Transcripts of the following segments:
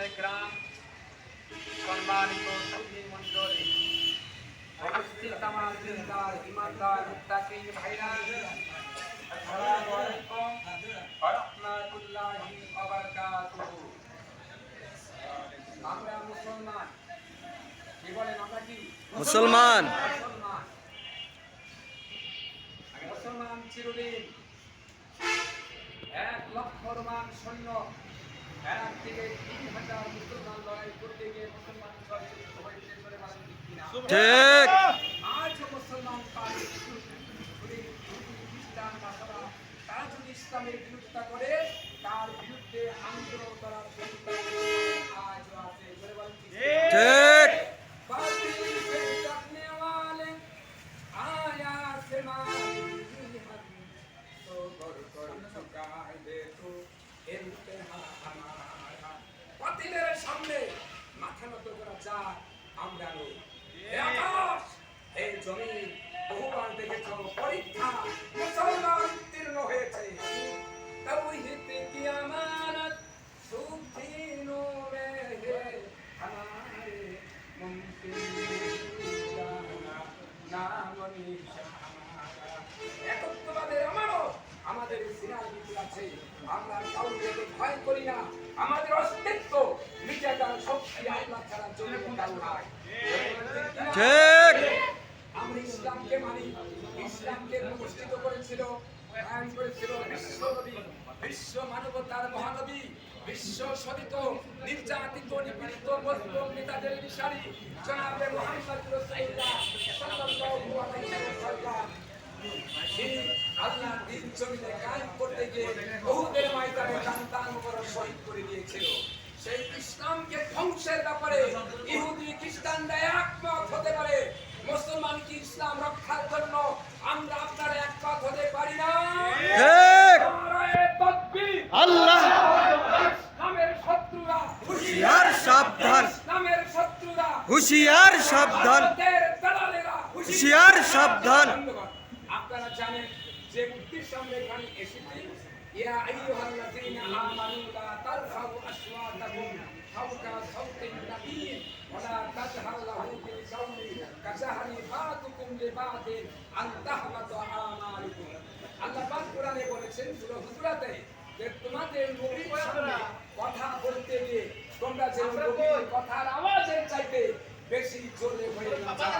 ওলামায়ে কেরাম, সম্মানিত সুন্নি মণ্ডলী, উপস্থিত আমার দিনদার ইমানদার মুত্তাকিন ভাইরা, আসসালামু আলাইকুম ওয়া রাহমাতুল্লাহি ওয়া বারাকাতুহু। আমরা মুসলমান, কি বলেন? আমরা কি মুসলমান? মুসলমান চিরদিন 1,00,000 রোমান সৈন্য, একদিকে 3,000 মুসলমান লড়াই করতে গিয়ে মুসলমান সর্বশক্ত হয়েছে বলে বলেন ঠিক কিনা? ঠিক। আজও মুসলমান পারে খ্রিস্টান ভাষারা তারা যদি ইসলামের বিরোধিতা করে তার বিরুদ্ধে আন্দোলন করার ক্ষমতা আজও আছে বলে বলেন ঠিক কিনা? ঠিক। बातिल पे करने वाले आया से मारी हम तो कर चुका है देखो इंतहा हमारा। বাতিলের সামনে মাথা নত করা যায় আমরা নই। হে আকাশ, হে জমিন, বহুবার দেখেছো পরীক্ষা মুসলমান উত্তীর্ণ হয়েছে। तौहीद की अमानत सुखीनों में है हमारे मुमकिन नाम निशान। একত্ববাদের আমানত আমাদের সিনার ভিতরে আছে। আমরা কাউকে ভয় করি না। আমাদের অস্তিত্ব নিজেদের শক্তি আল্লাহ ছাড়া চলে কারো নাই। ঠিক। আমরা ইসলামকে মানি। ইসলামকে প্রতিষ্ঠিত করেছিল, কায়েম করেছিল বিশ্বনবী, বিশ্ব মানবতার মহানবী, বিশ্ব শোধিত নির্যাতিত নিপীড়িত মজলুম নেতাদের দিশারি জনাবে মুহাম্মদ রাসূলুল্লাহ সাল্লাল্লাহু আলাইহি ওয়াসাল্লাম। এই আল্লাহর দ্বীন জমিনে কায়েম করতে গিয়ে উহুদের ময়দানে জান মোবারক শহীদ করে দিয়েছিল। সেই ইসলামকে ধ্বংসের ব্যাপারে ইহুদি খ্রিস্টানরা একমত হতে পারে, মুসলমান কি ইসলাম রক্ষার জন্য আমরা আপনারা একমত হতে পারি না? ঠিক। নারায়ে তাকবীর। আল্লাহ। ইসলামের শত্রুরা হুঁশিয়ার সাবধান। ইসলামের শত্রুরা হুঁশিয়ার সাবধান। ভারতের দালালেরা হুঁশিয়ার সাবধান। আপনারা জানেন যে উদ্দেশ্যে আমরা এখানে এসেছি। ইয়া আইয়ুহাল্লাযীনা আমানু লা তারফাউ আসওয়াতাকুম ফাওকা সাওতিন নবী ওয়া লা তাজহারু লাহু বিল কাওলি কাজাহরি বাতুকুম লিবাদিন আন তাহবাতু আমালুকুম। আল্লাহ পাক কোরআনে বলেছেন সূরা হুজুরাতে যে তোমাদের নবীর সামনে কথা বলতে গিয়ে তোমরা যে নবীর কথার আওয়াজের চাইতে বেশি জোরে হয়ে না যাও।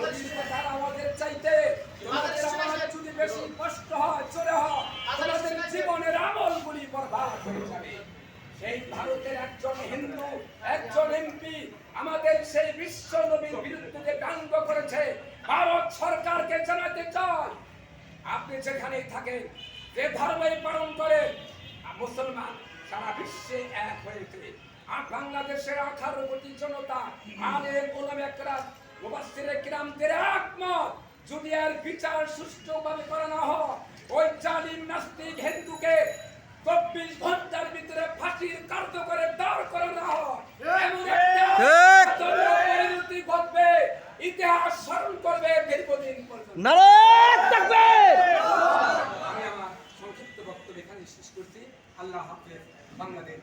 নবীর কথার আওয়াজের চাইতে তোমাদের আওয়াজ যদি বেশি কষ্ট হয়, জোরে হয়, তোমাদের জীবনের আমলগুলি বরবাদ হয়ে যাবে। সেই ভারতের একজন হিন্দু, একজন এমপি আমাদের সেই বিশ্ব নবীর বিরুদ্ধে যে ব্যঙ্গ করেছে, ভারত সরকারকে জানাতে চাই আপনি যেখানেই থাকেন, যে ধর্মই পালন করেন, মুসলমান সারা বিশ্বে এক হয়েছে। আর বাংলাদেশের 18 কোটি জনতা আলেম ওলামা কেরাম মুফাসসিরে কিরামদের একমত, যদি এর বিচার সুষ্ঠুভাবে করা না হয়, ওই জালিম নাস্তিক হিন্দুকে 24 ঘন্টার ভিতরে ফাঁসির কার্যকরে দাঁড় করানো হয়, এমন একটা পরিণতি ঘটবে, ইতিহাস স্মরণ করবে দীর্ঘদিন পর্যন্ত। নারায়ে তাকবীর। আমি আমার সংক্ষিপ্ত বক্তব্য এখানে শেষ করছি। আল্লাহ হাফেজ। বাংলাদেশ।